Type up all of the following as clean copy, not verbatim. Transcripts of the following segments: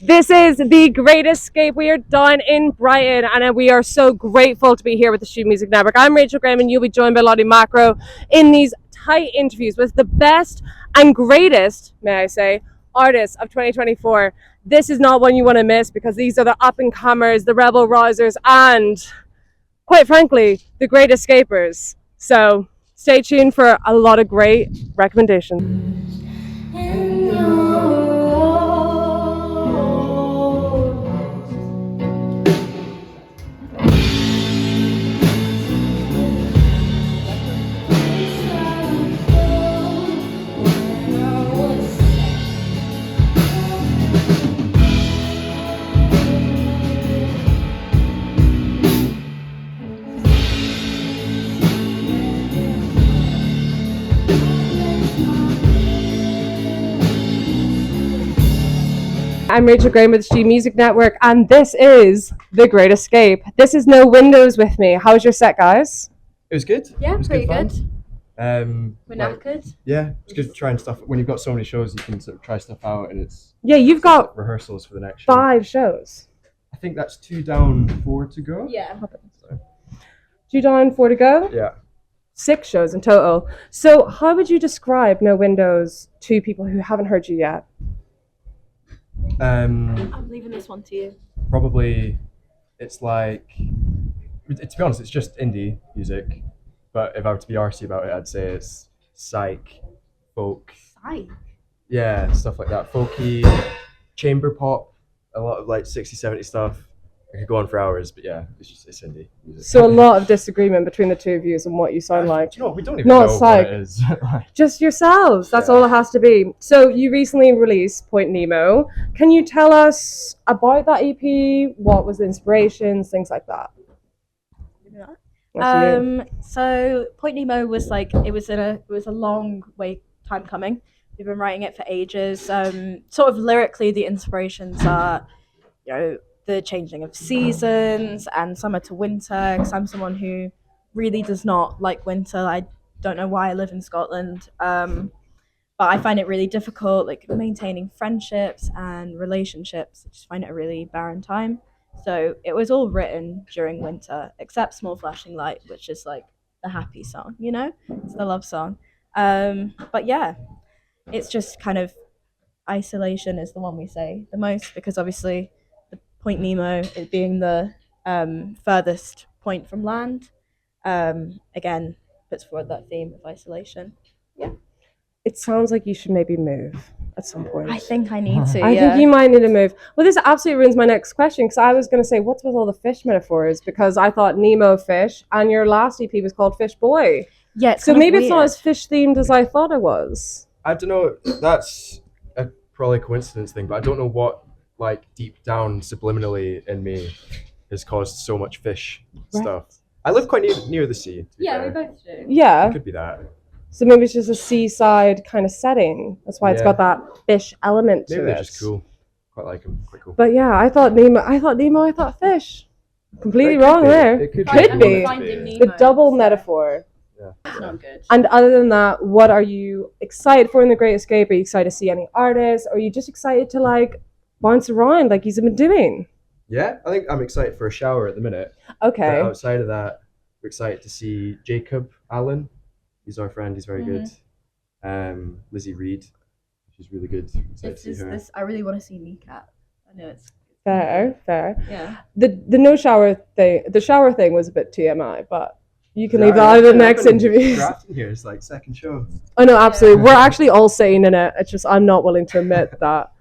This is The Great Escape. We are done in Brighton and we are so grateful to be here with the Student Music Network. I'm Rachel Graham and you'll be joined by Lottie Macro in these tight interviews with the best and greatest, may I say, artists of 2024. This is not one you want to miss because these are the up-and-comers, the rebel rousers, and quite frankly, the great escapers. So stay tuned for a lot of great recommendations. I'm Rachel Graham with the Student Music Network, and this is The Great Escape. This is No Windows with me. How was your set, guys? It was good. Yeah, it was pretty good. We're knackered. Yeah, it's good trying stuff. When you've got so many shows, you can sort of try stuff out, and it's you've got rehearsals for the next show. 5 shows. I think that's 2 down, 4 to go. Yeah. 2 down, 4 to go? Yeah. 6 shows in total. So how would you describe No Windows to people who haven't heard you yet? I'm leaving this one to you. Probably, it's like, to be honest, it's just indie music. But if I were to be arsey about it, I'd say it's psych, folk. Psych? Yeah, stuff like that. Folky, chamber pop, a lot of like 60s, 70s stuff. I could go on for hours, but yeah, it's indie music. So a lot of disagreement between the two of you on what you sound like. You know, we don't even know psych. what it is. Just yourselves. That's all it has to be. So you recently released Point Nemo. Can you tell us about that EP? What was the inspirations, things like that? So Point Nemo was like it was a long time coming. We've been writing it for ages. Sort of lyrically, the inspirations are, the changing of seasons and summer to winter, because I'm someone who really does not like winter. I don't know why I live in Scotland, but I find it really difficult, like maintaining friendships and relationships. I just find it a really barren time. So it was all written during winter, except Small Flashing Light, which is like the happy song, it's the love song. But yeah, it's just kind of isolation is the one we say the most, because obviously Point Nemo, it being the furthest point from land, again, puts forward that theme of isolation. Yeah. It sounds like you should maybe move at some point. I think I need to. I think you might need to move. Well, this absolutely ruins my next question, because I was going to say, what's with all the fish metaphors? Because I thought Nemo fish, and your last EP was called Fish Boy. Yeah, so maybe it's not as fish themed as I thought it was. I don't know. That's probably a coincidence thing, but I don't know what, like, deep down subliminally in me has caused so much fish stuff. I live quite near the sea. Yeah, we both do. Yeah. It could be that. So maybe it's just a seaside kind of setting. That's why it's got that fish element to it. Maybe they're just cool. Quite like them. Quite cool. But yeah, I thought Nemo. I thought fish. Completely wrong there. It could be. The double metaphor. Yeah. That's not good. And other than that, what are you excited for in The Great Escape? Are you excited to see any artists? Or are you just excited to like bounce around like he's been doing? Yeah, I think I'm excited for a shower at the minute. Okay. But outside of that, we're excited to see Jacob Allen. He's our friend. He's very good. Lizzie Reed, she's really good. I really want to see Kneecap. I know it's fair. Yeah. The no shower thing. The shower thing was a bit TMI, but you can leave that out of the next interview. Drafting here is like second show. Oh no, absolutely. We're actually all saying in it. It's just I'm not willing to admit that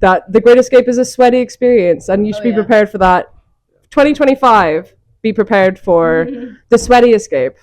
The Great Escape is a sweaty experience, and you should be prepared for that. 2025, be prepared for the sweaty escape.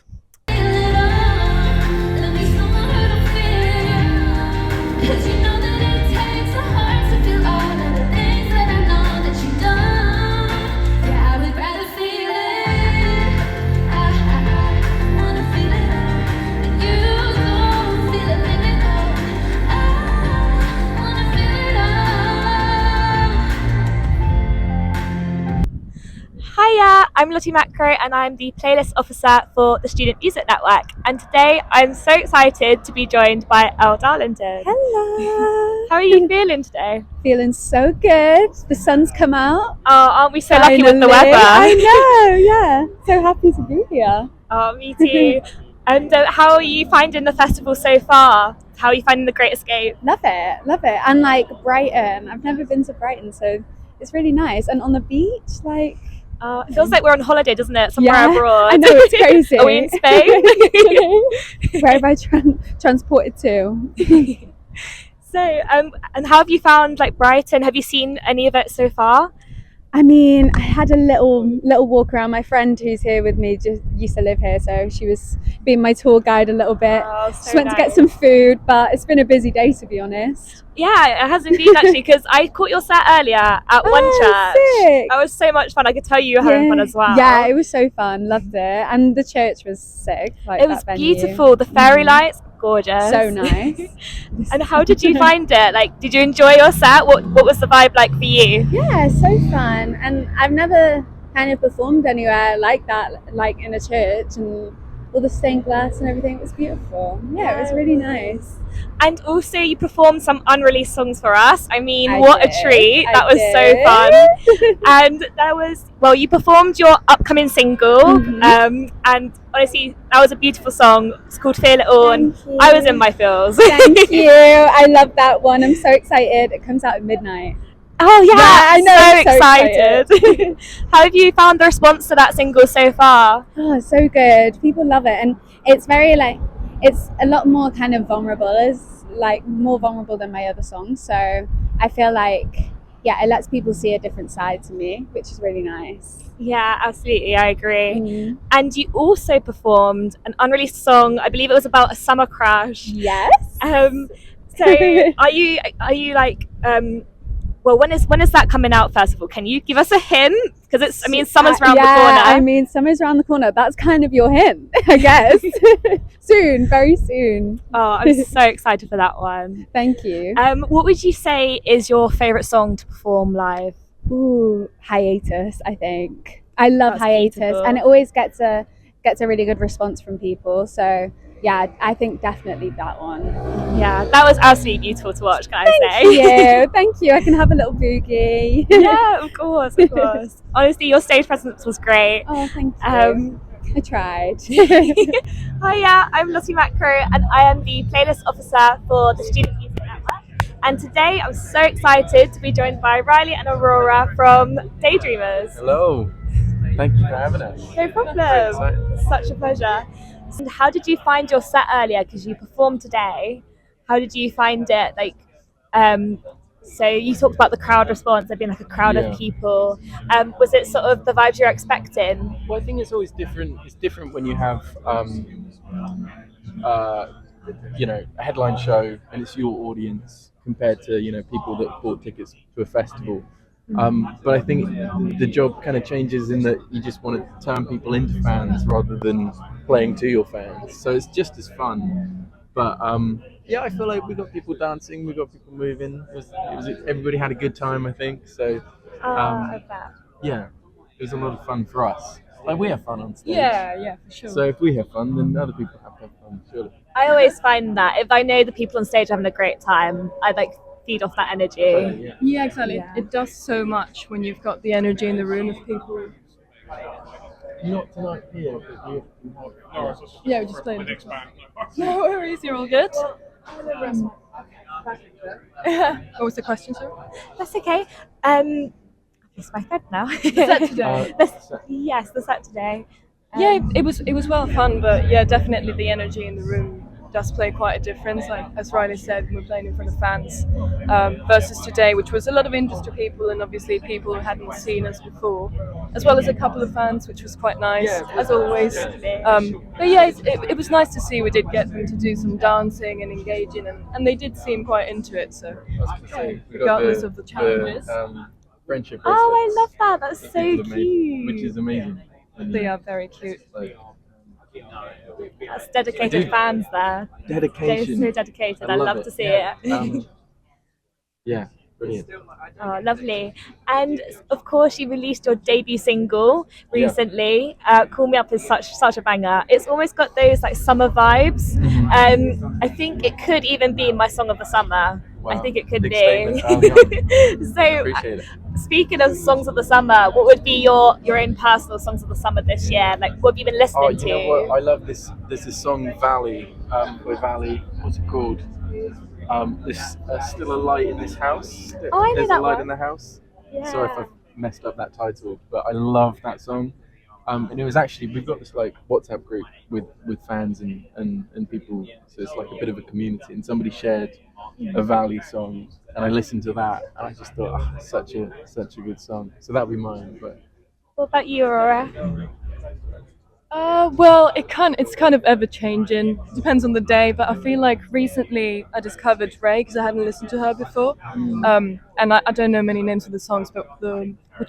I'm Lottie Macro and I'm the playlist officer for the Student Music Network. And today I'm so excited to be joined by Elle Darlington. Hello. How are you feeling today? Feeling so good. The sun's come out. Oh, aren't we so lucky with the Finally. weather? I know, yeah. So happy to be here. Oh, me too. And how are you finding the festival so far? How are you finding the Great Escape? Love it, love it. And like Brighton, I've never been to Brighton, so it's really nice. And on the beach, like... It feels like we're on holiday, doesn't it? Somewhere abroad. I know, it's crazy. Are we in Spain? Where have I transported to? So, and how have you found like Brighton? Have you seen any of it so far? I mean, I had a little walk around. My friend who's here with me just used to live here, so she was being my tour guide a little bit. Oh, so just went nice. to get some food, but it's been a busy day, to be honest. Yeah, it has indeed actually, because I caught your set earlier at one church. Sick. That was so much fun. I could tell you were having fun as well. Yeah, it was so fun. Loved it, and the church was sick. Like, it was that venue. beautiful. The fairy lights, gorgeous. So nice. And how did you find it? Like, did you enjoy your set? What was the vibe like for you? Yeah, so fun. And I've never kind of performed anywhere like that, like in a church, and all the stained glass and everything. It was beautiful. Yeah, it was really nice. And also you performed some unreleased songs for us. I mean, I what did. a treat. I That was so fun. And there was, well, you performed your upcoming single. And honestly, that was a beautiful song. It's called Feel It All. And I was in my feels. Thank you. I love that one. I'm so excited. It comes out at midnight. Oh yeah, I know. So I'm excited. How have you found the response to that single so far? Oh, so good. People love it, and it's very like, it's a lot more kind of vulnerable. It's like more vulnerable than my other songs. So I feel like, yeah, it lets people see a different side to me, which is really nice. Yeah, absolutely, I agree. And you also performed an unreleased song. I believe it was about a summer crash. Yes. So are you like well, when is that coming out? First of all, can you give us a hint? Because it's, I mean, summer's around the corner. I mean, summer's around the corner. That's kind of your hint, I guess. Soon, very soon. Oh, I'm so excited for that one. Thank you. What would you say is your favourite song to perform live? Ooh, Hiatus, I think. I love That's Hiatus, beautiful. and it always gets a really good response from people. So yeah, I think definitely that one. Yeah, that was absolutely beautiful to watch, can I say? Thank you. I can have a little boogie. Yeah, of course, of course. Honestly, your stage presence was great. Oh, thank you. I tried. Hiya, I'm Lottie Macro and I am the playlist officer for the Student Music Network. And today I'm so excited to be joined by Riley and Aurora from Daydreamers. Hello. Thank you for having us. No problem. Such a pleasure. And how did you find your set earlier? Because you performed today. How did you find it? Like, so you talked about the crowd response. There being like a crowd of people. Was it sort of the vibes you're expecting? Well, I think it's always different. It's different when you have, you know, a headline show and it's your audience compared to, you know, people that bought tickets to a festival. But I think the job kind of changes in that you just want to turn people into fans rather than playing to your fans. So it's just as fun. But yeah, I feel like we got people dancing, we got people moving. Everybody had a good time, I think. So yeah, it was a lot of fun for us. Like, we have fun on stage. Yeah, for sure. So if we have fun, then other people have to have fun, surely. I always find that if I know the people on stage are having a great time, I like feed off that energy. Yeah, exactly. It does so much when you've got the energy in the room of people. Not tonight here, but you. Yeah, we just played. No worries, you're all good. What was the question, sir? That's okay. It's my thread now. The set today. Yes, the set today. Yeah, it was well fun, but yeah, definitely the energy in the room does play quite a difference. Like, as Riley said, we're playing in front of fans versus today, which was a lot of industry people and obviously people who hadn't seen us before, as well as a couple of fans, which was quite nice, as always. But yeah, it was nice to see. We did get them to do some dancing and engaging, and they did seem quite into it. So regardless of the challenges. Friendship Oh, I love that. That's so cute. Which is amazing. They are very cute. That's dedicated fans there. Dedication. They're so dedicated. I love to see it. Yeah, brilliant. Oh, lovely. And of course, you released your debut single recently. Call Me Up is such a banger. It's almost got those like summer vibes. I think it could even be my song of the summer. Wow. I think it could Big be. statement. Oh, yeah. So, Appreciate it. speaking of songs of the summer, what would be your own personal songs of the summer this year? Like, what have you been listening Oh, you to? know what? I love this. There's this song Valley. By Valley. What's it called? There's still a light in this house. Oh, I know There's that a light one. in the house. Yeah. Sorry if I've messed up that title, but I love that song. And it was actually, we've got this like WhatsApp group with fans and people, so it's like a bit of a community. And somebody shared a Valley song, and I listened to that, and I just thought, such a good song. So that'd be mine. But What about you, Aurora? Well, it's kind of ever changing. Depends on the day, but I feel like recently I discovered Ray because I hadn't listened to her before. And I don't know many names of the songs, but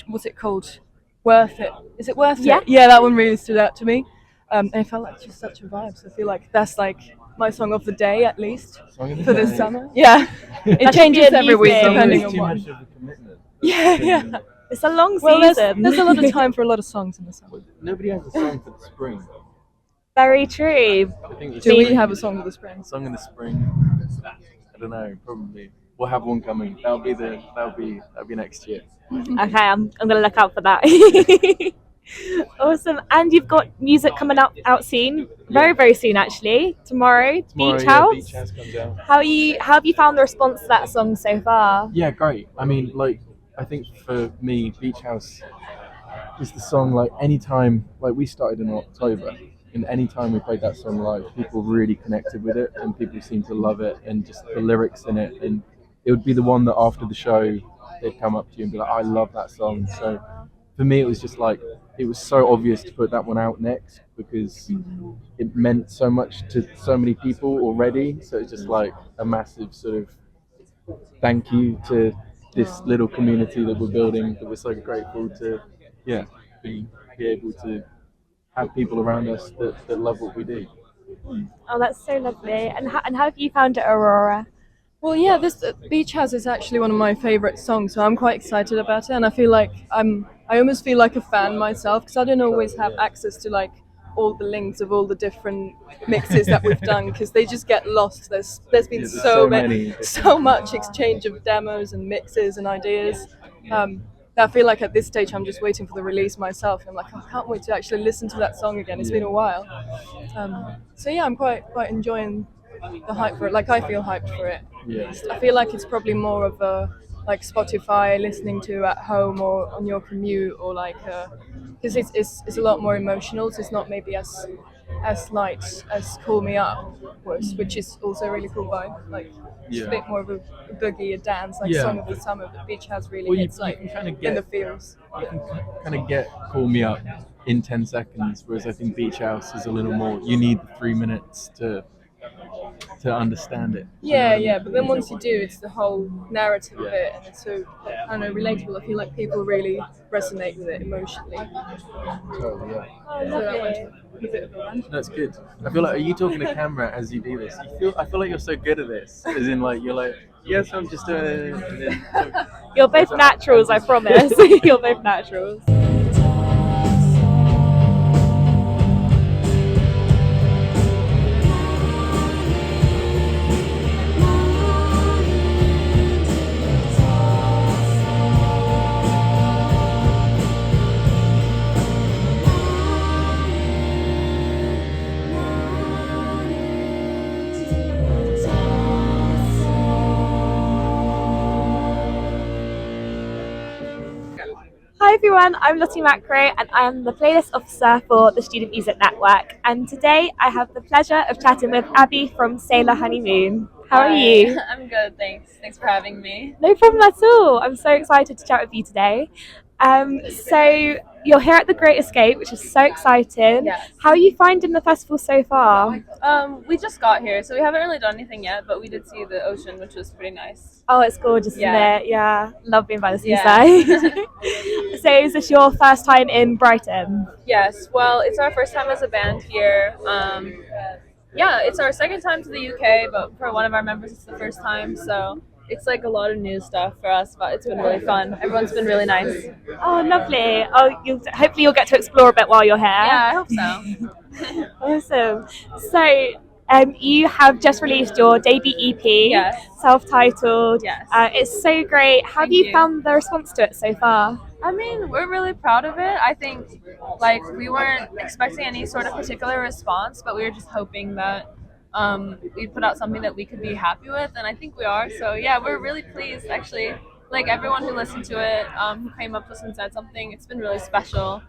what's it called? Worth It. Is it Worth Yeah. It? Yeah, that one really stood out to me. And it felt like just such a vibe. So I feel like that's like my song of the day at least song of the for this day. summer. Yeah, it should changes be a every new week thing. depending It's on too what. much of a commitment. Yeah. It's a long Well, season. there's a lot of time for a lot of songs in the summer. Nobody has a song for the spring. Very true. I think it's Do we spring. have a song of the spring? Song in the spring. I don't know. Probably we'll have one coming. That'll be next year. Okay, I'm gonna look out for that. Awesome. And you've got music coming out soon, very soon actually. Tomorrow, Beach House. Beach House comes out. How have you found the response to that song so far? Yeah, great. I mean, like, I think for me, Beach House is the song. Like, anytime, like, we started in October, and anytime we played that song live, people really connected with it, and people seemed to love it, and just the lyrics in it, and it would be the one that after the show they'd come up to you and be like, "I love that song." So for me, it was just like, it was so obvious to put that one out next because it meant so much to so many people already. So it's just like a massive sort of thank you to this little community that we're building, that we're so grateful to be able to have people around us that love what we do. Oh, that's so lovely. And how have you found it, Aurora? Well, yeah, this Beach House is actually one of my favorite songs, so I'm quite excited about it, and I feel like I almost feel like a fan myself because I don't always have access to like all the links of all the different mixes that we've done because they just get lost. There's been so much exchange of demos and mixes and ideas. I feel like at this stage I'm just waiting for the release myself. I'm like, I can't wait to actually listen to that song again. It's been a while. So yeah, I'm quite enjoying the hype for it. Like, I feel hyped for it. Yeah. I feel like it's probably more of a like Spotify listening to at home or on your commute, or like because it's a lot more emotional. So it's not maybe as light as Call Me Up was, which is also a really cool vibe. Like it's a bit more of a boogie, a dance, like Song of the Summer. But Beach House really hits like in the feels. You can kind of get Call Me Up in 10 seconds, whereas I think Beach House is a little more. You need 3 minutes to understand it. Yeah, but then once you do, it's the whole narrative of it, and it's so, I don't know, relatable. I feel like people really resonate with it emotionally. Totally, yeah. Oh, So that lovely. went a bit of a rant. That's good. I feel like, are you talking to camera as you do this? I feel like you're so good at this. As in, like, you're like, yes, I'm just doing it. And then, You're both naturals, I promise. You're both naturals. Hi everyone, I'm Lottie Macro and I am the playlist officer for the Student Music Network, and today I have the pleasure of chatting with Abby from Sailor Honeymoon. How are you? I'm good, thanks. Thanks for having me. No problem at all. I'm so excited to chat with you today. So you're here at the Great Escape, which is so exciting. Yes. How are you finding the festival so far? We just got here, so we haven't really done anything yet, but we did see the ocean, which was pretty nice. Oh, it's gorgeous, Yeah. isn't it? Yeah, love being by the Yeah. seaside. So is this your first time in Brighton? Yes, well, it's our first time as a band here. Yeah, it's our second time to the UK, but for one of our members, it's the first time, so it's like a lot of new stuff for us, but it's been really fun. Everyone's been really nice. Oh, lovely. Oh, hopefully you'll get to explore a bit while you're here. Yeah, I hope so. Awesome. So, you have just released your debut EP, Yes. self-titled. Yes. It's so great. How have Thank you you. found the response to it so far? I mean, we're really proud of it. I think, like, we weren't expecting any sort of particular response, but we were just hoping that we'd put out something that we could be happy with, and I think we are. So yeah, we're really pleased, actually. Like, everyone who listened to it, who came up to us and said something, it's been really special.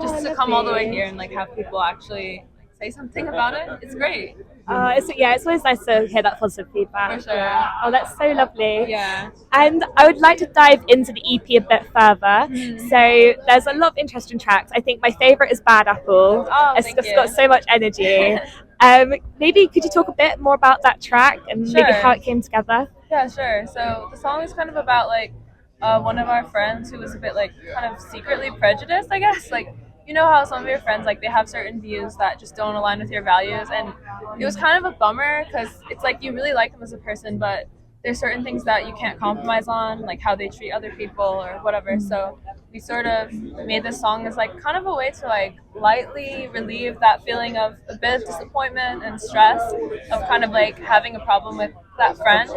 Just to come all the way here and like have people actually say something about it, it's great. It's always nice to hear that positive feedback. For sure. Oh, that's so lovely. Yeah. And I would like to dive into the EP a bit further. So there's a lot of interesting tracks. I think my favourite is Bad Apple. Oh, It's thank just you. got so much energy. Maybe could you talk a bit more about that track and maybe Sure. how it came together? Yeah, sure. So the song is kind of about like one of our friends who was a bit like kind of secretly prejudiced, I guess. Like, you know how some of your friends, like, they have certain views that just don't align with your values, and it was kind of a bummer because it's like you really like them as a person, but there's certain things that you can't compromise on, like how they treat other people or whatever. So we sort of made this song as like kind of a way to like lightly relieve that feeling of a bit of disappointment and stress of kind of like having a problem with that friend.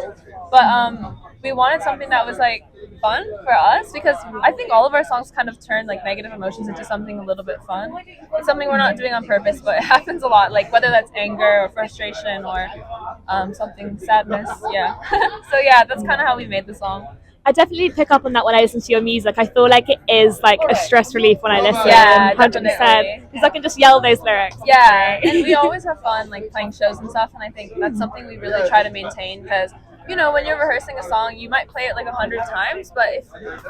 But we wanted something that was like fun for us, because I think all of our songs kind of turn like negative emotions into something a little bit fun. It's something we're not doing on purpose, but it happens a lot, like whether that's anger or frustration or something, sadness. Yeah. So yeah, that's kind of how we made the song. I definitely pick up on that when I listen to your music. I feel like it is like a stress relief when I listen. Yeah, 100%. definitely. Because I can just yell those lyrics. Yeah, and we always have fun like playing shows and stuff, and I think that's something we really try to maintain, because you know, when you're rehearsing a song, you might play it like 100 times, but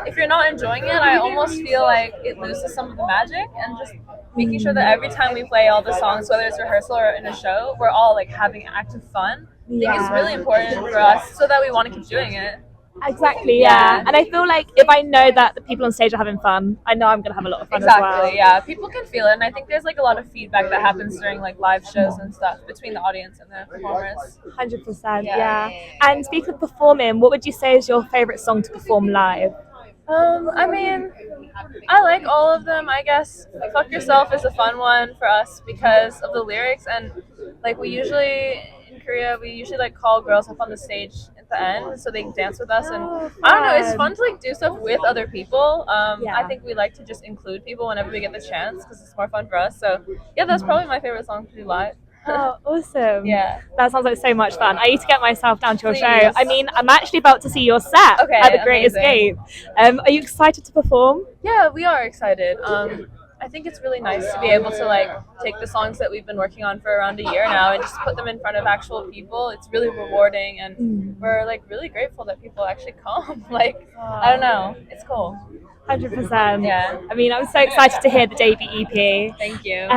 if you're not enjoying it, I almost feel like it loses some of the magic. And just making sure that every time we play all the songs, whether it's rehearsal or in a show, we're all like having active fun. I think it's really important for us so that we want to keep doing it. Exactly, yeah. And I feel like if I know that the people on stage are having fun, I know I'm going to have a lot of fun as well. Exactly, yeah. People can feel it, and I think there's like a lot of feedback that happens during like live shows and stuff between the audience and the performers. 100%, yeah. And speaking of performing, what would you say is your favourite song to perform live? I mean, I like all of them, I guess. Fuck Yourself is a fun one for us because of the lyrics, and like we usually, in Korea, we usually like call girls up on the stage at the end so they can dance with us, and I don't know, it's fun to like do stuff with other people. I think we like to just include people whenever we get the chance because it's more fun for us. So yeah, that's probably my favorite song to do live. Oh, awesome. Yeah. That sounds like so much fun. I need to get myself down to your show. Please. I mean, I'm actually about to see your set Okay, at The Great amazing. Escape. Are you excited to perform? Yeah, we are excited. I think it's really nice to be able to like take the songs that we've been working on for around a year now and just put them in front of actual people. It's really rewarding, and we're like really grateful that people actually come. Like, I don't know, it's cool. 100%. Yeah. I mean, I'm so excited to hear the debut EP. Thank you.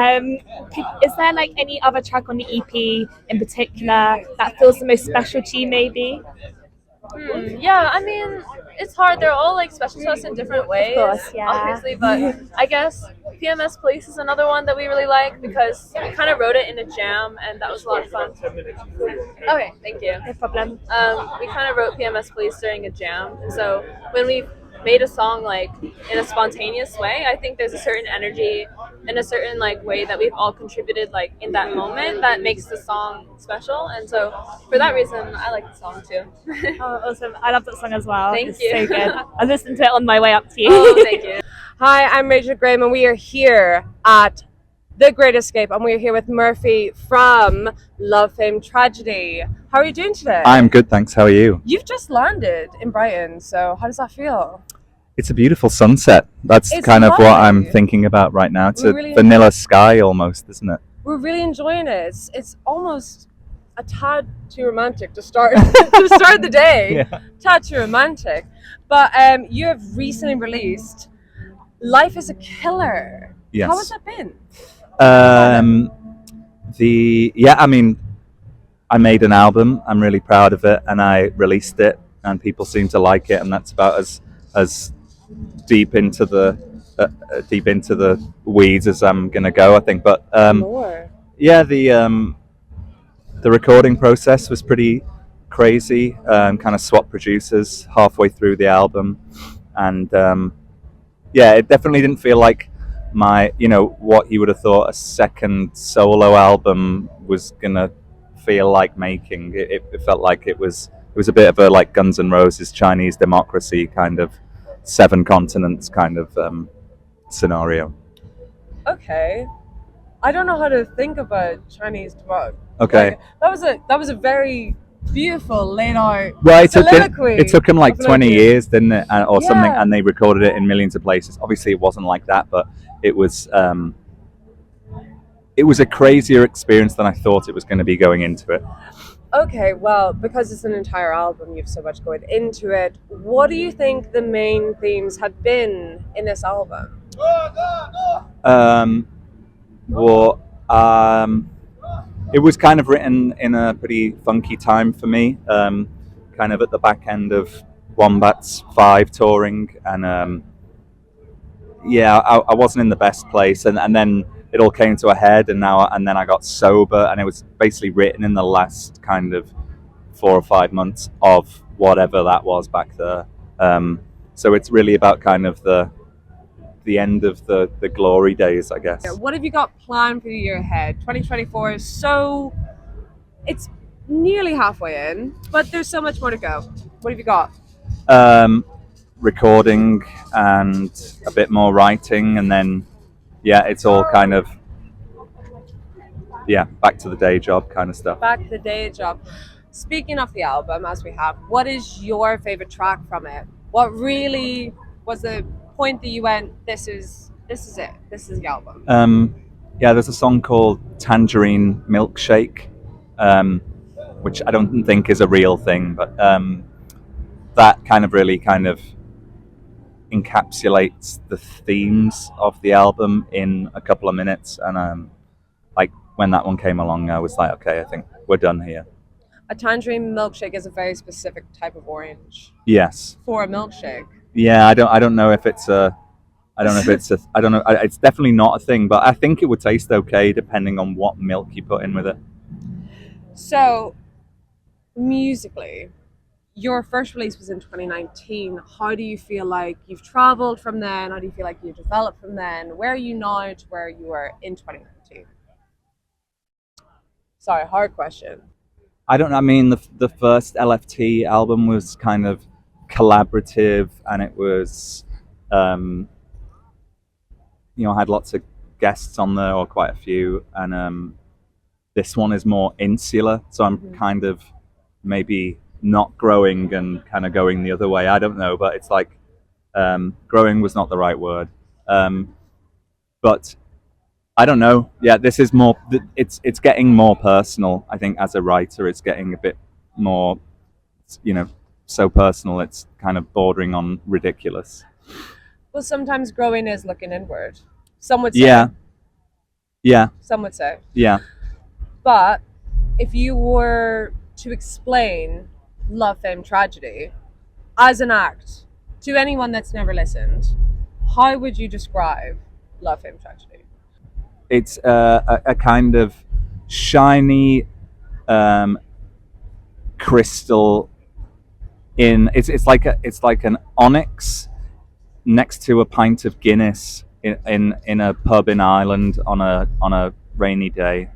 Is there like any other track on the EP in particular that feels the most special to you, maybe? Yeah, I mean, it's hard. They're all like special to us in different ways, course, yeah. obviously. But I guess PMS Place is another one that we really like because we kind of wrote it in a jam, and that was a lot of fun. Okay, thank you. No problem. We kind of wrote PMS Place during a jam, and so when we made a song like in a spontaneous way, I think there's a certain energy and a certain like way that we've all contributed like in that moment that makes the song special, and so for that reason I like the song too. Oh, awesome. I love that song as well. Thank it's you. so good. I listened to it on my way up to you. Oh, thank you. Hi, I'm Rachel Graham, and we are here at The Great Escape, and we are here with Murphy from Love, Fame, Tragedy. How are you doing today? I'm good, thanks. How are you? You've just landed in Brighton, so how does that feel? It's a beautiful sunset. That's It's kind of what I'm lovely. thinking about right now. It's We're a really vanilla sky almost, isn't it? We're really enjoying it. It's almost a tad too romantic to start to start the day. Yeah. Tad too romantic. But you have recently released Life is a Killer. Yes. How has that been? I mean, I made an album. I'm really proud of it, and I released it, and people seem to like it, and that's about as deep into the weeds as I'm gonna go, I think. But More. yeah, the recording process was pretty crazy, kind of swapped producers halfway through the album, and yeah, it definitely didn't feel like what you would have thought a second solo album was gonna feel like making. It felt like it was a bit of a like Guns N' Roses Chinese Democracy kind of 7 continents kind of scenario. Okay. I don't know how to think about Chinese democracy. Okay. Like, that was a very beautiful laid out Well, it soliloquy. took them like 20 years, didn't it, or something, Yeah. and they recorded it in millions of places. Obviously, it wasn't like that, but it was a crazier experience than I thought it was going to be going into it. Okay, well, because it's an entire album, you have so much going into it. What do you think the main themes have been in this album? It was kind of written in a pretty funky time for me, kind of at the back end of Wombats 5 touring, and I wasn't in the best place, and then it all came to a head, and then I got sober, and it was basically written in the last kind of 4 or 5 months of whatever that was back there. So it's really about kind of the end of the glory days, I guess. What have you got planned for the year ahead? 2024 is it's nearly halfway in, but there's so much more to go. What have you got? Recording and a bit more writing, and then it's all kind of back to the day job kind of stuff. Back to the day job. Speaking of the album, as we have, what is your favorite track from it? What really was the point that you went, this is it, this is the album? There's a song called Tangerine Milkshake, which I don't think is a real thing, but that kind of really kind of encapsulates the themes of the album in a couple of minutes, and like when that one came along, I was like, okay, I think we're done here. A tangerine milkshake is a very specific type of orange. Yes. For a milkshake. Yeah, I don't know if it's it's definitely not a thing, but I think it would taste okay depending on what milk you put in with it. So, musically, your first release was in 2019. How do you feel like you've traveled from then? How do you feel like you've developed from then? Where are you now to where you were in 2019? Sorry, hard question. I don't know. I mean, the first LFT album was kind of collaborative, and it was, I had lots of guests on there, or quite a few, and this one is more insular, so I'm kind of maybe not growing and kind of going the other way. I don't know, but it's like growing was not the right word, but I don't know. Yeah, this is more. It's getting more personal. I think as a writer, it's getting a bit more, so personal. It's kind of bordering on ridiculous. Well, sometimes growing is looking inward. Some would say. Yeah. Some would say. Yeah. But if you were to explain Love, Fame, Tragedy as an act to anyone that's never listened, how would you describe Love, Fame, Tragedy? It's a kind of shiny crystal it's like an onyx next to a pint of Guinness in a pub in Ireland on a rainy day.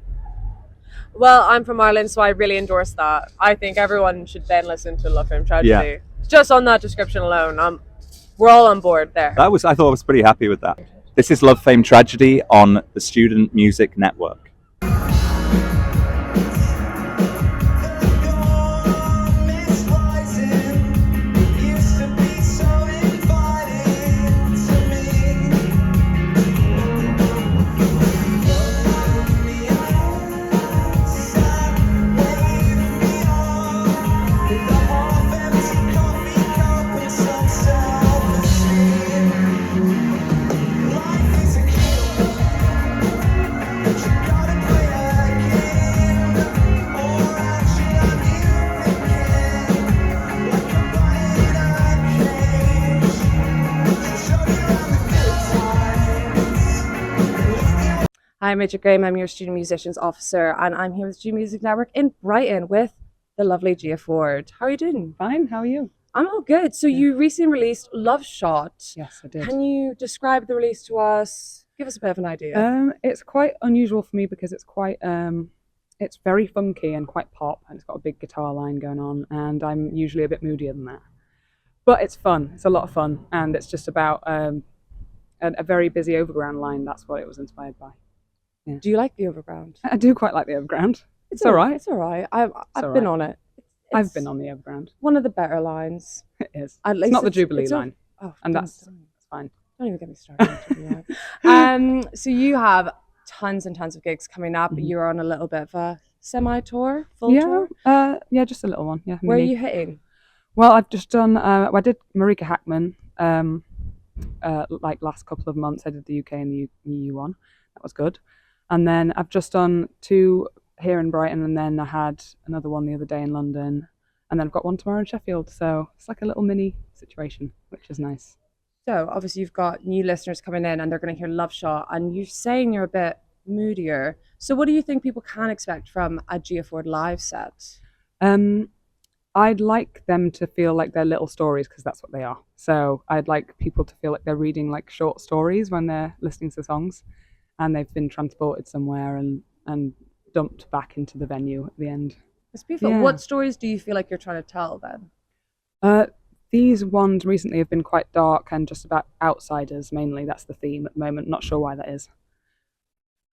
Well, I'm from Ireland, so I really endorse that. I think everyone should then listen to Love, Fame, Tragedy. Yeah. Just on that description alone, we're all on board there. I thought I was pretty happy with that. This is Love, Fame, Tragedy on the Student Music Network. I'm Graham. I'm your Student Musicians Officer, and I'm here with Student Music Network in Brighton with the lovely Gia Ford. How are you doing? Fine, how are you? I'm all good. So you recently released Love Shot. Yes, I did. Can you describe the release to us? Give us a bit of an idea. It's quite unusual for me because it's quite it's very funky and quite pop, and it's got a big guitar line going on, and I'm usually a bit moodier than that. But it's fun. It's a lot of fun, and it's just about a very busy overground line. That's what it was inspired by. Yeah. Do you like the Overground? I do quite like the overground. It's all right. It's all right. I've all been right. on it. I've been on the overground. One of the better lines. It is. At It's least not the Jubilee it's line, Oh, and don't- that's fine. Don't even get me started. on Jubilee line. So you have tons and tons of gigs coming up. Mhm. You're on a little bit of a semi-tour, full tour. Yeah, just a little one. Yeah. Where are mini. you hitting? Well, I've just done. I did Marika Hackman. Like last couple of months, I did the UK and the EU one. That was good. And then I've just done 2 here in Brighton, and then I had another one the other day in London, and then I've got one tomorrow in Sheffield. So it's like a little mini situation, which is nice. So obviously you've got new listeners coming in, and they're going to hear Love Shot, and you're saying you're a bit moodier. So what do you think people can expect from a Gia Ford live set? I'd like them to feel like they're little stories, because that's what they are. So I'd like people to feel like they're reading like short stories when they're listening to songs, and they've been transported somewhere and dumped back into the venue at the end. It's beautiful. Yeah. What stories do you feel like you're trying to tell then? These ones recently have been quite dark and just about outsiders mainly. That's the theme at the moment. Not sure why that is.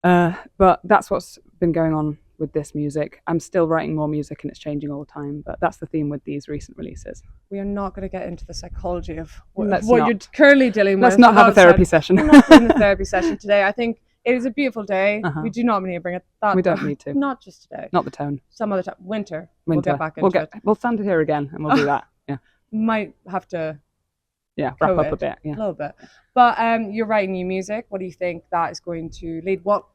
But that's what's been going on with this music. I'm still writing more music and it's changing all the time, but that's the theme with these recent releases. We are not going to get into the psychology of what Let's you're not. currently dealing with. Let's not have a therapy session. We're not doing a therapy session today. I think it is a beautiful day. Uh-huh. We do not need to bring it that We don't need to. Not just today. Not the tone. Some other time. Winter. We'll Winter. get back into it. We'll stand here again and we'll do that. Yeah. Might have to Yeah. Wrap up COVID a bit. a Yeah. little bit. But you're writing new music. What do you think that is going to lead? What,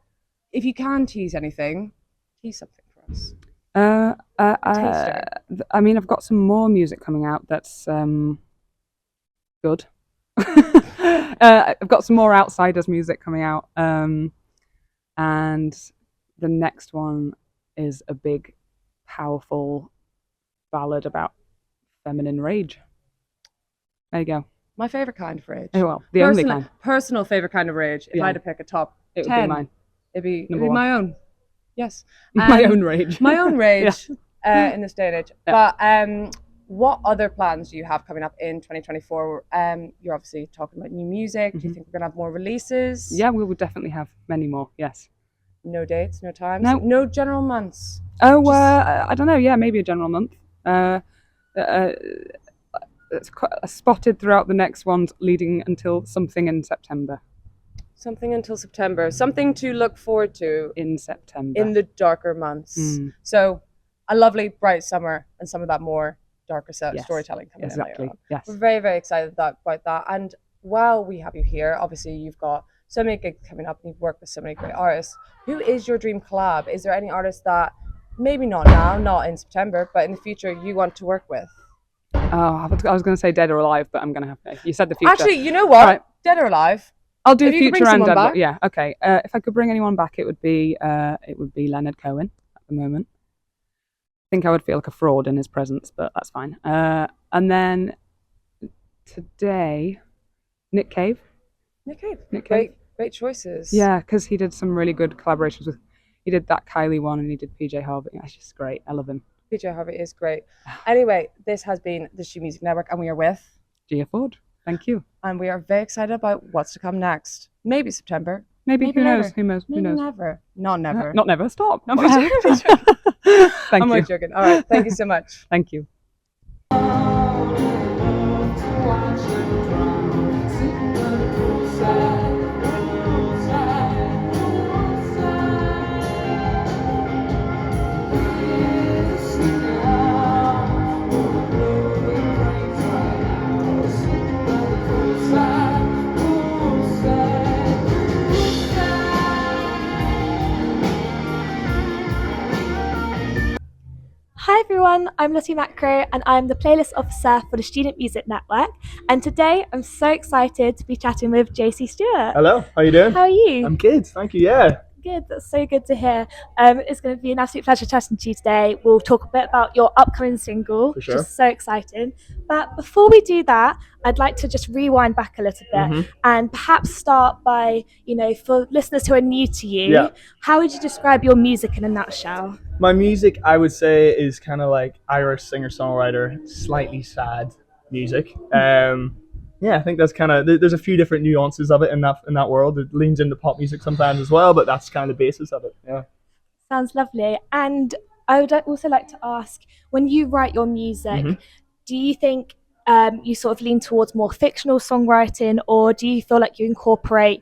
if you can tease anything, tease something for us. I mean, I've got some more music coming out that's good. I've got some more Outsiders music coming out, and the next one is a big, powerful ballad about feminine rage. There you go. My favorite kind of rage. Oh, well, the only kind. Personal favorite kind of rage. If Yeah. I had to pick a top It would 10, be mine. it'd be Number one. my own. Yes. My own rage. My own rage in this day and age. Yeah. But what other plans do you have coming up in 2024? You're obviously talking about new music. Do you think we're going to have more releases? Yeah, we will definitely have many more. Yes. No dates, no times? No. No general months? Oh, I don't know. Yeah, maybe a general month. It's spotted throughout the next ones, leading until something in September. Something until September. Something to look forward to In September. in the darker months. Mm. So a lovely bright summer and some of that more darker Yes, storytelling coming in exactly. later on. Yes. We're very, very excited about that. And while we have you here, obviously you've got so many gigs coming up and you've worked with so many great artists. Who is your dream collab? Is there any artist that maybe not now, not in September, but in the future you want to work with? Oh, I was going to say Dead or Alive, but I'm going to have to. You said the future. Actually, you know what? All right. Dead or Alive? I'll do if you could bring future and someone Dead. back. Yeah. Okay. If I could bring anyone back, it would be Leonard Cohen at the moment. I think I would feel like a fraud in his presence, but that's fine. And then today, Nick Cave. Nick Cave. Nick Cave. Great choices. Yeah, because he did some really good collaborations with. He did that Kylie one, and he did PJ Harvey. It's just great. I love him. PJ Harvey is great. Anyway, this has been the She Music Network, and we are with Gia Ford. Thank you. and we are very excited about what's to come next. Maybe September. Maybe who never. knows? Who knows? Who Maybe knows? never. Not never. Not never. Stop. I'm only joking. Thank I'm you. only joking. All right. Thank you so much. Thank you. Hi everyone, I'm Lottie Macro and I'm the playlist officer for the Student Music Network, and today I'm so excited to be chatting with JC Stewart. Hello, how you doing? How are you? I'm good, thank you, yeah. Good, that's so good to hear. It's going to be an absolute pleasure chatting to you today. We'll talk a bit about your upcoming single, For sure. which is so exciting. But before we do that, I'd like to just rewind back a little bit and perhaps start by, for listeners who are new to you, how would you describe your music in a nutshell? My music, I would say, is kind of like Irish singer-songwriter, slightly sad music. I think that's kind of, there's a few different nuances of it in that world. It leans into pop music sometimes as well, but that's kind of the basis of it. Yeah. Sounds lovely. And I would also like to ask, when you write your music, do you think you sort of lean towards more fictional songwriting, or do you feel like you incorporate,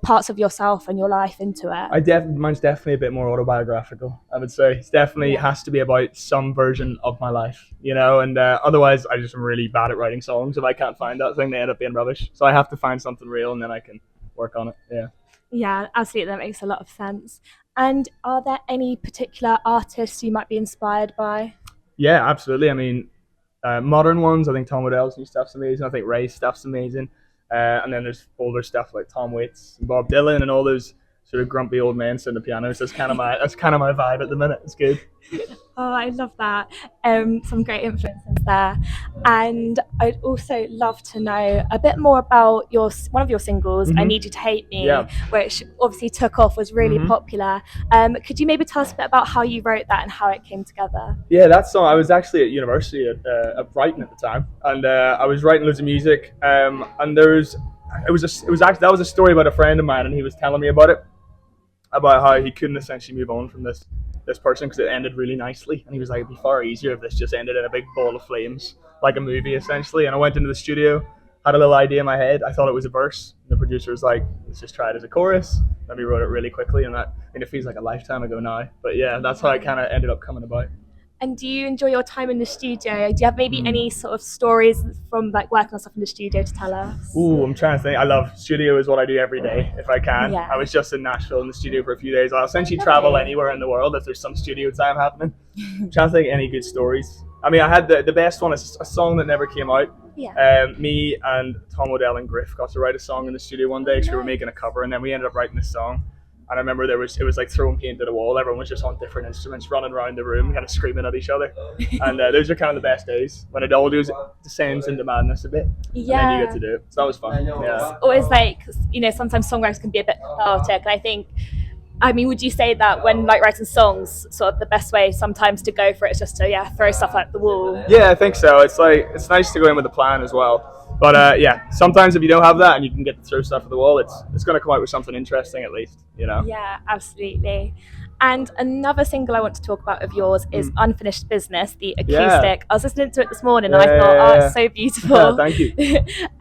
parts of yourself and your life into it? Mine's definitely a bit more autobiographical, I would say. It's definitely has to be about some version of my life, and otherwise I just am really bad at writing songs. If I can't find that thing, they end up being rubbish. So I have to find something real and then I can work on it. Yeah, absolutely. That makes a lot of sense. And are there any particular artists you might be inspired by? Yeah, absolutely. I mean, modern ones, I think Tom Waddell's new stuff's amazing. I think Ray's stuff's amazing. And then there's older stuff like Tom Waits and Bob Dylan and all those sort of grumpy old men sitting at the pianos. That's kind of my vibe at the minute. It's good. Oh, I love that. Some great influences there. And I'd also love to know a bit more about one of your singles, I Need You to Hate Me, which obviously took off, was really popular. Could you maybe tell us a bit about how you wrote that and how it came together? Yeah, that song, I was actually at university at Brighton at the time, and I was writing loads of music, and that was a story about a friend of mine, and he was telling me about how he couldn't essentially move on from this person because it ended really nicely, and he was like, it'd be far easier if this just ended in a big ball of flames, like a movie essentially. And I went into the studio, had a little idea in my head. I thought it was a verse, and the producer was like, let's just try it as a chorus. Then we wrote it really quickly, and it feels like a lifetime ago now, but yeah, that's how it kind of ended up coming about. And do you enjoy your time in the studio? Do you have maybe any sort of stories from like working on stuff in the studio to tell us? Ooh, I'm trying to think. I love studio is what I do every day if I can. Yeah. I was just in Nashville in the studio for a few days. I'll essentially travel anywhere in the world if there's some studio time happening. I'm trying to think any good stories. I mean, I had the best one is a song that never came out. Yeah. Me and Tom Waddell and Griff got to write a song in the studio one day because we were making a cover, and then we ended up writing this song. And I remember it was like throwing paint at a wall. Everyone was just on different instruments, running around the room, kind of screaming at each other. And those are kind of the best days when it all descends into madness a bit. Yeah. And then you get to do it. So that was fun. Yeah. It's always like, sometimes songwriters can be a bit chaotic. And would you say that when like writing songs, sort of the best way sometimes to go for it is just to throw stuff at the wall? Yeah, I think so. It's nice to go in with a plan as well. But sometimes if you don't have that and you can get to throw stuff at the wall, it's going to come out with something interesting at least, Yeah, absolutely. And another single I want to talk about of yours is Unfinished Business, the acoustic. Yeah. I was listening to it this morning and I thought, it's so beautiful. Thank you.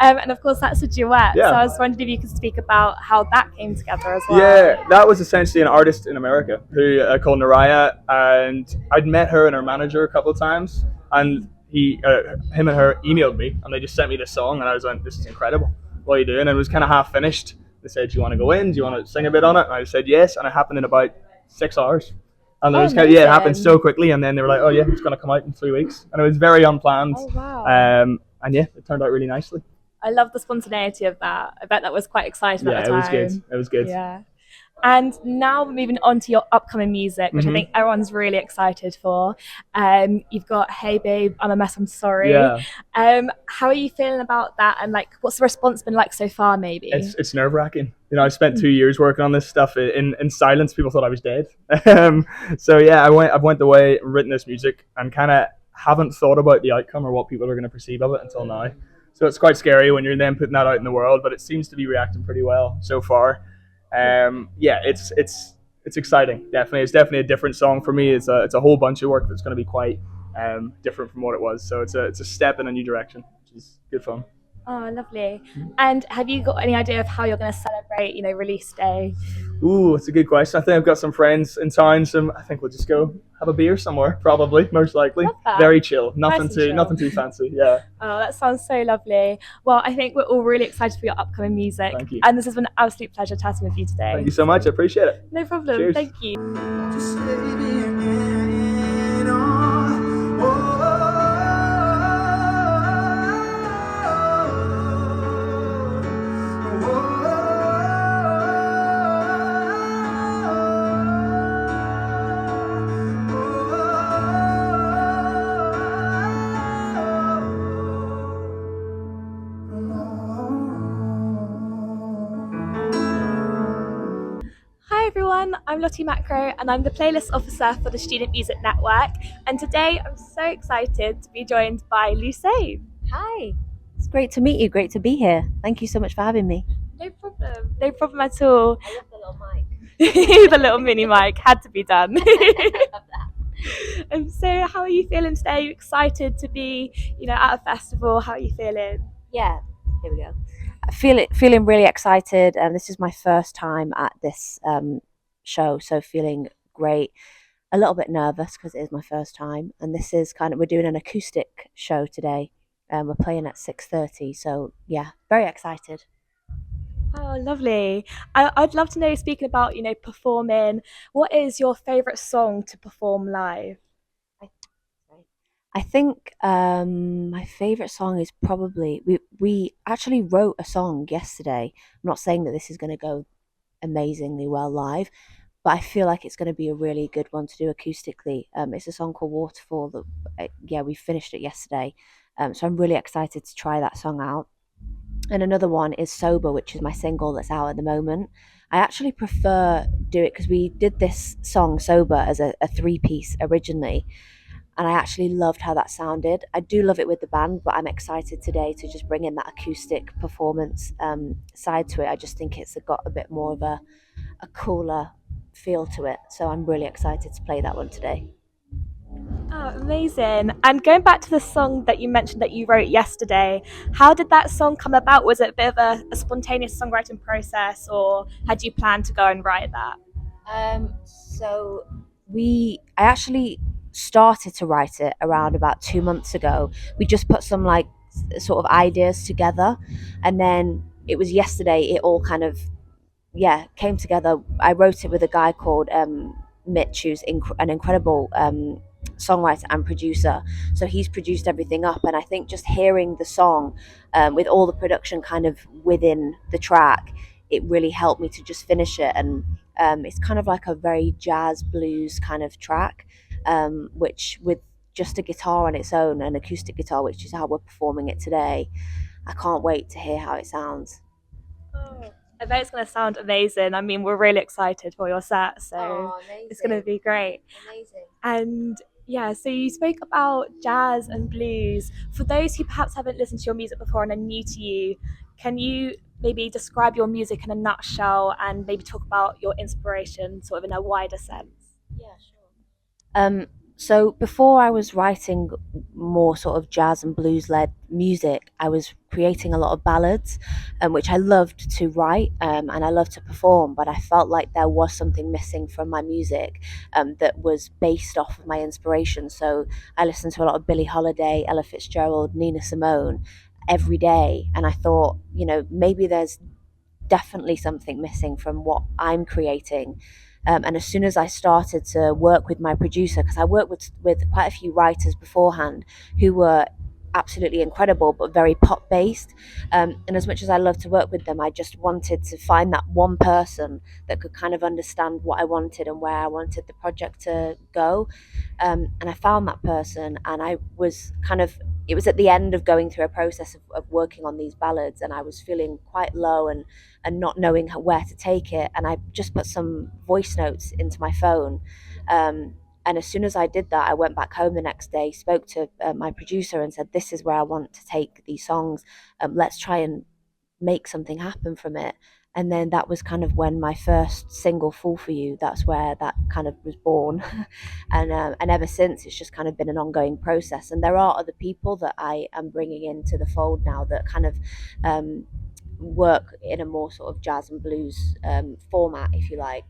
And of course that's a duet. Yeah. So I was wondering if you could speak about how that came together as well. Yeah, that was essentially an artist in America who called Naraya, and I'd met her and her manager a couple of times, and him and her emailed me, and they just sent me this song, and I was like, this is incredible. What are you doing? And it was kind of half finished. They said, do you want to go in? Do you want to sing a bit on it? And I said yes, and it happened in about 6 hours. And it was it happened so quickly, and then they were like, oh yeah, it's going to come out in 3 weeks. And it was very unplanned. Oh wow. And yeah, it turned out really nicely. I love the spontaneity of that. I bet that was quite exciting at the time. Yeah, it was good. Yeah. And now moving on to your upcoming music, which I think everyone's really excited for. You've got Hey Babe, I'm a Mess, I'm Sorry. Yeah. How are you feeling about that? And what's the response been like so far, maybe? It's nerve-wracking. I spent 2 years working on this stuff in silence. People thought I was dead. So yeah, I've went away, written this music, and kind of haven't thought about the outcome or what people are going to perceive of it until now. So it's quite scary when you're then putting that out in the world, but it seems to be reacting pretty well so far. It's exciting. It's definitely a different song for me. It's a whole bunch of work that's going to be quite different from what it was. So it's a step in a new direction, which is good fun. Oh, lovely. And have you got any idea of how you're going to celebrate, release day? Ooh, it's a good question. I think I've got some friends in town, so I think we'll just go have a beer somewhere, probably, most likely. Very chill. Nothing too fancy. Yeah. Oh, that sounds so lovely. Well, I think we're all really excited for your upcoming music. Thank you. And this has been an absolute pleasure chatting with you today. Thank you so much. I appreciate it. No problem. Cheers. Thank you. everyone, I'm Lottie Macro and I'm the playlist officer for the Student Music Network, and today I'm so excited to be joined by Lusaint. Hi, it's great to meet you, great to be here. Thank you so much for having me. No problem at all. I love the little mic. The little mini mic had to be done. So how are you feeling today? Are you excited to be, at a festival? How are you feeling? Yeah, here we go. Feeling really excited, and this is my first time at this show, so feeling great. A little bit nervous because it is my first time, and this is we're doing an acoustic show today. We're playing at 6:30, so yeah, very excited. Oh, lovely. I'd love to know, speaking about, performing, what is your favourite song to perform live? I think my favourite song is probably we actually wrote a song yesterday. I'm not saying that this is going to go amazingly well live, but I feel like it's going to be a really good one to do acoustically. It's a song called Waterfall that we finished it yesterday, so I'm really excited to try that song out. And another one is Sober, which is my single that's out at the moment. I actually prefer do it because we did this song Sober as a 3-piece originally, and I actually loved how that sounded. I do love it with the band, but I'm excited today to just bring in that acoustic performance side to it. I just think it's got a bit more of a cooler feel to it, so I'm really excited to play that one today. Oh, amazing. And going back to the song that you mentioned that you wrote yesterday, how did that song come about? Was it a bit of a spontaneous songwriting process, or had you planned to go and write that? So I actually started to write it around about 2 months ago. We just put some sort of ideas together, and then it was yesterday it all kind of came together. I wrote it with a guy called Mitch, who's an incredible songwriter and producer, so he's produced everything up, and I think just hearing the song with all the production kind of within the track, it really helped me to just finish it. And it's kind of like a very jazz blues kind of track, which with just a guitar on its own, an acoustic guitar, which is how we're performing it today. I can't wait to hear how it sounds. I bet it's going to sound amazing. I mean, we're really excited for your set, so it's going to be great. Amazing. And so you spoke about jazz and blues. For those who perhaps haven't listened to your music before and are new to you, can you maybe describe your music in a nutshell and maybe talk about your inspiration sort of in a wider sense? Yeah, sure. So before I was writing more sort of jazz and blues led music, I was creating a lot of ballads, which I loved to write and I loved to perform, but I felt like there was something missing from my music that was based off of my inspiration. So I listened to a lot of Billie Holiday, Ella Fitzgerald, Nina Simone every day, and I thought, maybe there's definitely something missing from what I'm creating. And as soon as I started to work with my producer, because I worked with quite a few writers beforehand who were absolutely incredible but very pop based, and as much as I love to work with them, I just wanted to find that one person that could kind of understand what I wanted and where I wanted the project to go, and I found that person, and it was at the end of going through a process of working on these ballads, and I was feeling quite low and not knowing where to take it, and I just put some voice notes into my phone, and as soon as I did that, I went back home the next day, spoke to my producer and said, this is where I want to take these songs, let's try and make something happen from it. And then that was kind of when my first single, Fall For You, that's where that kind of was born. And ever since, it's just kind of been an ongoing process. And there are other people that I am bringing into the fold now that kind of work in a more sort of jazz and blues format, if you like.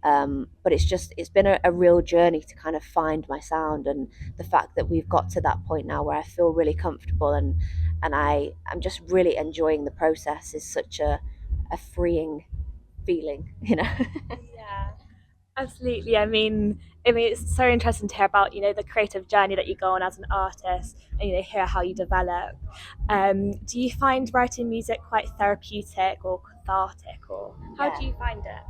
But it's been a real journey to kind of find my sound, and the fact that we've got to that point now where I feel really comfortable and I'm just really enjoying the process is such a freeing feeling, Yeah, absolutely. I mean, it's so interesting to hear about, the creative journey that you go on as an artist, and hear how you develop. Do you find writing music quite therapeutic or cathartic, or how do you find it?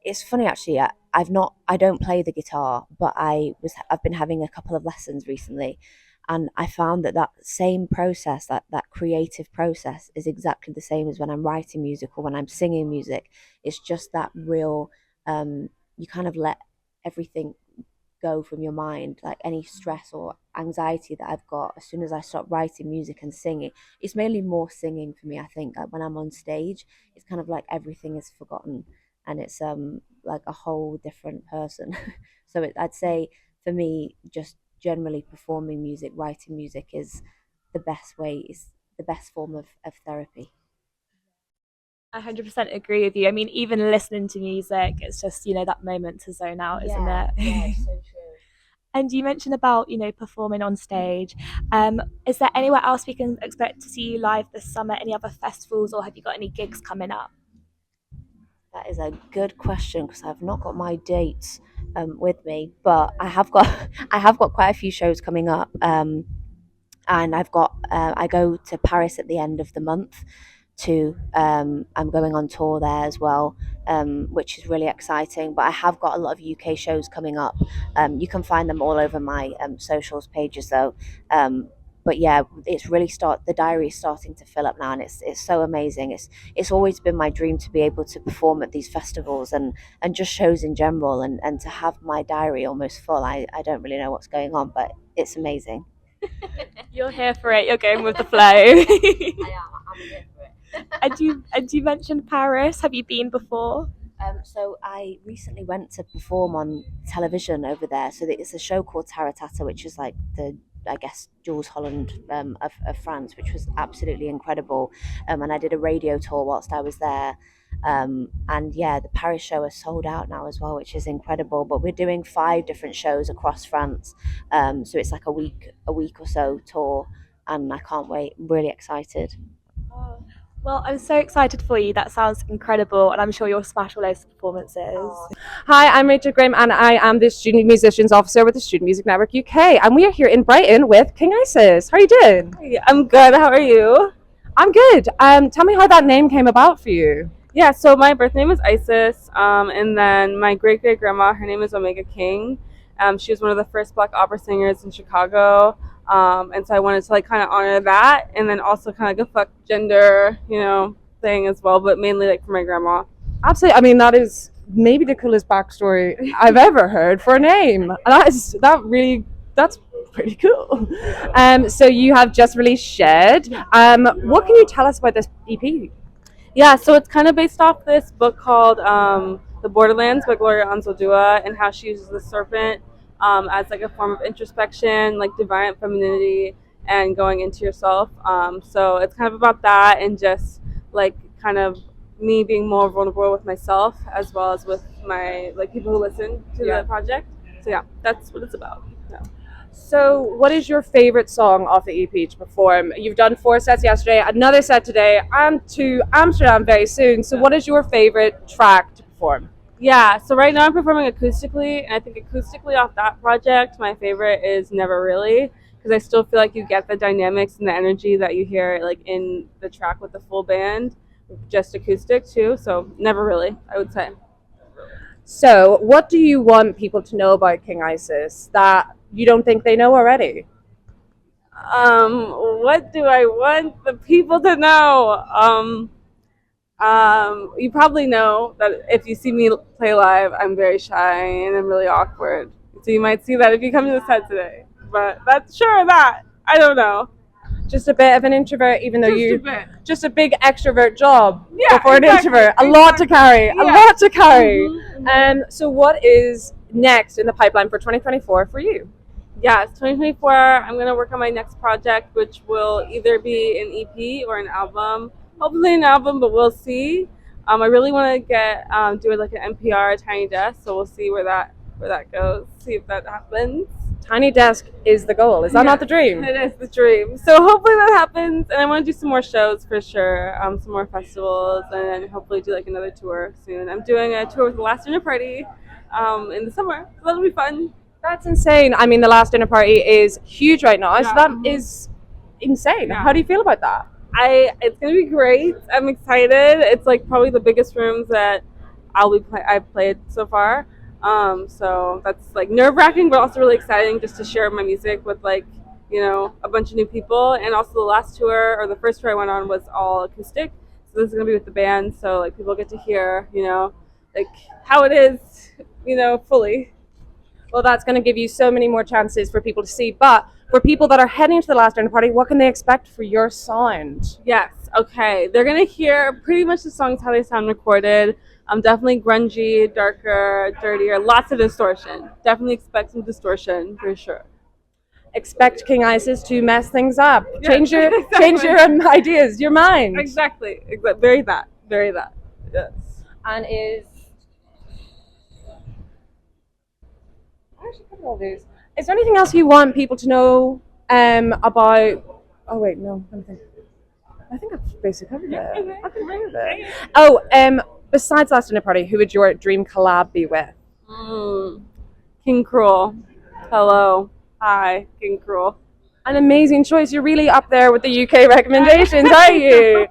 It's funny actually. I don't play the guitar, but I've been having a couple of lessons recently, And I found that same process, that creative process, is exactly the same as when I'm writing music or when I'm singing music. It's just that real, you kind of let everything go from your mind, like any stress or anxiety that I've got. As soon as I stop writing music and singing, it's mainly more singing for me, I think. Like when I'm on stage, it's kind of like everything is forgotten, and it's like a whole different person. So I'd say for me, just generally performing music, writing music is the best way, is the best form of therapy. I 100% agree with you. I mean, even listening to music, it's just, that moment to zone out, isn't it? Yeah, it's so true. And you mentioned about, performing on stage. Is there anywhere else we can expect to see you live this summer? Any other festivals, or have you got any gigs coming up? That is a good question because I've not got my dates with me, but I have got quite a few shows coming up, and I've got I go to Paris at the end of the month. I'm going on tour there as well, which is really exciting. But I have got a lot of UK shows coming up. You can find them all over my socials pages though. But yeah, the diary is starting to fill up now, and it's so amazing. It's always been my dream to be able to perform at these festivals and just shows in general, and to have my diary almost full. I don't really know what's going on, but it's amazing. You're here for it. You're going with the flow. I'm here for it. And you mentioned Paris. Have you been before? So I recently went to perform on television over there. So it's a show called Taratata, which is like I guess Jules Holland of France, which was absolutely incredible. And I did a radio tour whilst I was there. And yeah, the Paris show is sold out now as well, which is incredible. But we're doing 5 different shows across France. So it's like a week or so tour, and I can't wait. I'm really excited. Well, I'm so excited for you. That sounds incredible, and I'm sure you'll smash all those performances. Hi, I'm Rachel Graham, and I am the Student Musicians Officer with the Student Music Network UK, and we are here in Brighton with King Isis. How are you doing? I'm good. How are you? I'm good. Tell me how that name came about for you. Yeah, so my birth name is Isis, and then my great-great-grandma, her name is Omega King. She was one of the first Black opera singers in Chicago. And so I wanted to kind of honor that, and then also kind of a fuck gender, thing as well, but mainly for my grandma. Absolutely. I mean, that is maybe the coolest backstory I've ever heard for a name. That's pretty cool. So you have just released Shed. What can you tell us about this EP? Yeah, so it's kind of based off this book called The Borderlands by Gloria Anzaldúa, and how she uses the serpent as a form of introspection, divine femininity, and going into yourself. So it's kind of about that, and just kind of me being more vulnerable with myself as well as with my people who listen to the project. So yeah, that's what it's about. Yeah. So what is your favorite song off the EP to perform? You've done 4 sets yesterday, another set today, and to Amsterdam very soon. So what is your favorite track to perform? Yeah, so right now I'm performing acoustically, and I think acoustically off that project, my favorite is Never Really, because I still feel like you get the dynamics and the energy that you hear in the track with the full band, just acoustic too. So Never Really, I would say. So what do you want people to know about King Isis that you don't think they know already? What do I want the people to know? You probably know that if you see me play live, I'm very shy and I'm really awkward. So you might see that if you come to the set today. But I don't know. Just a bit of an introvert, even though just a big extrovert job for an introvert. A exactly. lot to carry. Yeah. A lot to carry. Mm-hmm. So what is next in the pipeline for 2024 for you? Yeah, it's 2024. I'm going to work on my next project, which will either be an EP or an album. Hopefully an album, but we'll see. I really want to do it an NPR Tiny Desk, so we'll see where that goes. See if that happens. Tiny Desk is the goal. Is that not the dream? It is the dream. So hopefully that happens, and I want to do some more shows for sure, some more festivals, and then hopefully do another tour soon. I'm doing a tour with The Last Dinner Party in the summer, so that'll be fun. That's insane. I mean, The Last Dinner Party is huge right now, so that is insane. Yeah. How do you feel about that? It's gonna be great. I'm excited. It's probably the biggest rooms that I've played so far. So that's nerve-wracking, but also really exciting just to share my music with you know, a bunch of new people. And also the last tour, or the first tour I went on, was all acoustic. So this is gonna be with the band, so like people get to hear, you know, like how it is, you know, fully. Well, that's going to give you so many more chances for people to see. But for people that are heading to the last dinner party, what can they expect for your sound? Yes, okay. They're gonna hear pretty much the songs how they sound recorded. Definitely grungy, darker, dirtier, lots of distortion. Definitely expect some distortion for sure. Expect King Isis to mess things up. Yeah, Change your exactly. change your ideas, your mind. Exactly. Very that. Very that. Yes. And is I actually covered all these. Is there anything else you want people to know about? Oh wait, no. Let me think. I think I've basically covered it. I can bring it. Oh, besides last dinner party, who would your dream collab be with? King Cruel. Hello. Hi, King Cruel. An amazing choice. You're really up there with the UK recommendations, are you?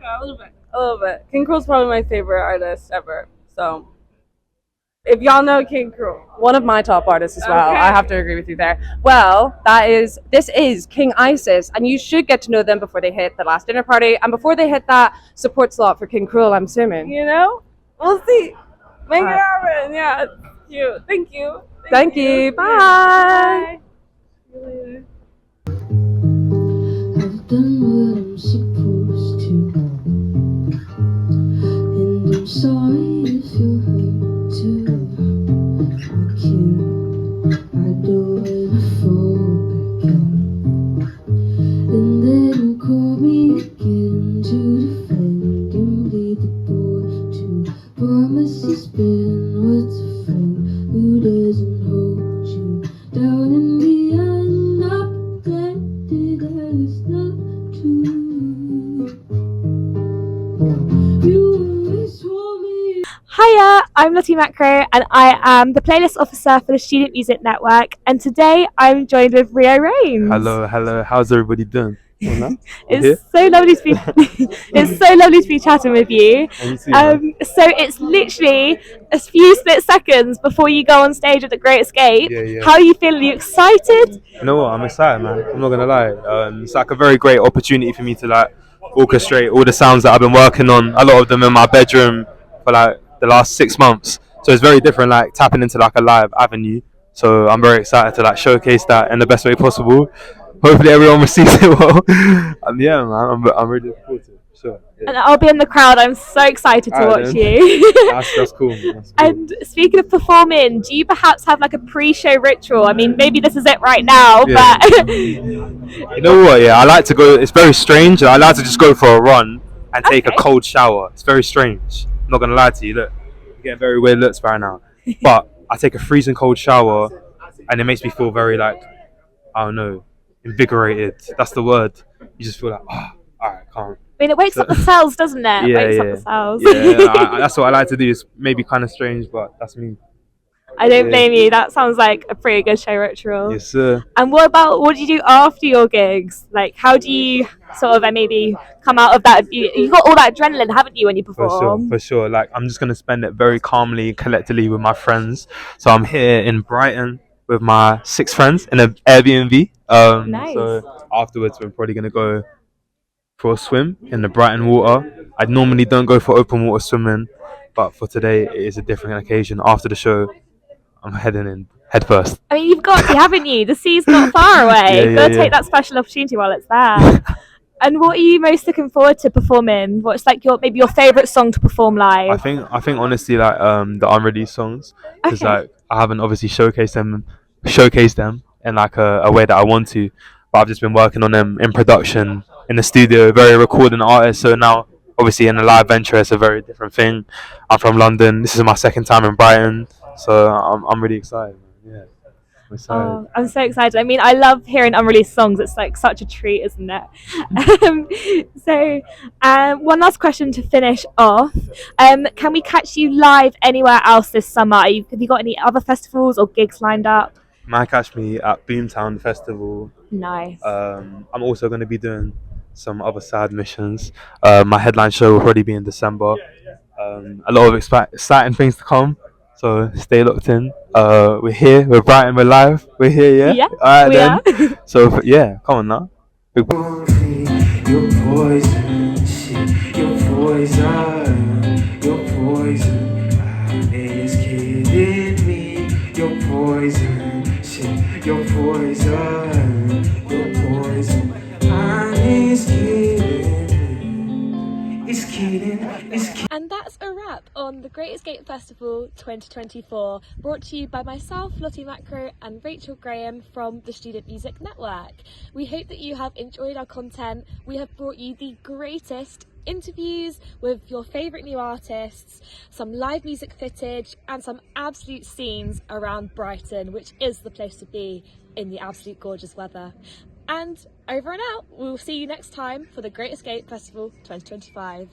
Yeah, a little bit. A little bit. King Cruel's probably my favorite artist ever. So, if y'all know King Cruel. One of my top artists as well. Okay. I have to agree with you there. Well, this is King Isis, and you should get to know them before they hit the last dinner party and before they hit that support slot for King Cruel, I'm assuming. You know? We'll see. Make it Alright. happen. Yeah, it's cute. Thank you. Thank you. Bye. See you later. I've done what I'm supposed to, and I'm sorry if you're hurt too. I can't, I don't wanna fall back in, and then you call me again to defend and be the boy to promise to spend what's a friend who doesn't hold you down in the end. Not pretended as not to. You always told me. Hiya, I'm Lottie Macro and I am the playlist officer for the Student Music Network, and today I'm joined with Rio Rainz. Hello. How's everybody doing? It's so lovely to be it's so lovely to be chatting with you. So it's literally a few split seconds before you go on stage at the Great Escape. Yeah. How are you feeling? Are you excited? You know what? I'm excited, man. I'm not gonna lie. It's like a very great opportunity for me to like orchestrate all the sounds that I've been working on. A lot of them in my bedroom for like the last 6 months. So it's very different, like tapping into like a live avenue. So I'm very excited to like showcase that in the best way possible. Hopefully everyone receives it well. And yeah, man, I'm really looking forward to it. Sure. Yeah. And I'll be in the crowd. I'm so excited to watch you. That's cool, man. That's cool. And speaking of performing, do you perhaps have like a pre-show ritual? I mean, maybe this is it right now, Yeah. but You know what? Yeah, I like to go. It's very strange. I like to just go for a run and take a cold shower. It's very strange. I'm not gonna lie to you. Look, you're getting very weird looks right now. But I take a freezing cold shower, and it makes me feel very like, I don't know, invigorated. That's the word. You just feel like, all right, calm. I mean, it wakes up the cells, doesn't it? Yeah, Wakes yeah. up the cells. Yeah, that's what I like to do. It's maybe kind of strange, but that's me. I don't blame you. That sounds like a pretty good show ritual. Yes, sir. And what do you do after your gigs? Like, how do you sort of maybe come out of that? You got all that adrenaline, haven't you, when you perform? For sure. Like, I'm just gonna spend it very calmly, collectively with my friends. So I'm here in Brighton with my 6 friends in an Airbnb. Nice. So afterwards, we're probably gonna go for a swim in the Brighton water. I normally don't go for open water swimming, but for today it is a different occasion. After the show, I'm heading in head first. I mean, you've got to, haven't you? The sea's not far away. You've got to take that special opportunity while it's there. And what are you most looking forward to performing? What's like maybe your favourite song to perform live? I think honestly, like the unreleased songs, because like I haven't obviously showcased them in like a way that I want to, but I've just been working on them in production in the studio, very recording artist. So now obviously in a live venture, it's a very different thing. I'm from London. This is my 2nd time in Brighton, so I'm really excited. Yeah. Oh, I'm so excited. I mean, I love hearing unreleased songs. It's like such a treat, isn't it? So, one last question to finish off. Can we catch you live anywhere else this summer? Have you got any other festivals or gigs lined up? Might catch me at Boomtown Festival. Nice. I'm also going to be doing some other side missions. My headline show will probably be in December. A lot of exciting things to come. So stay locked in. We're here. We're Brighton. We're live. We're here. Yeah. Yeah, All right we then. are. So yeah, come on now. Big Your poison, shit. Your poison, your poison. Honey's killing me. Your poison, shit. Your poison, your poison. Honey's killing me. It's killing, it's killing. And that's a wrap on the Great Escape Festival 2024, brought to you by myself, Lottie Macro, and Rachel Graham from the Student Music Network. We hope that you have enjoyed our content. We have brought you the greatest interviews with your favourite new artists, some live music footage, and some absolute scenes around Brighton, which is the place to be in the absolute gorgeous weather. And over and out. We will see you next time for the Great Escape Festival 2025.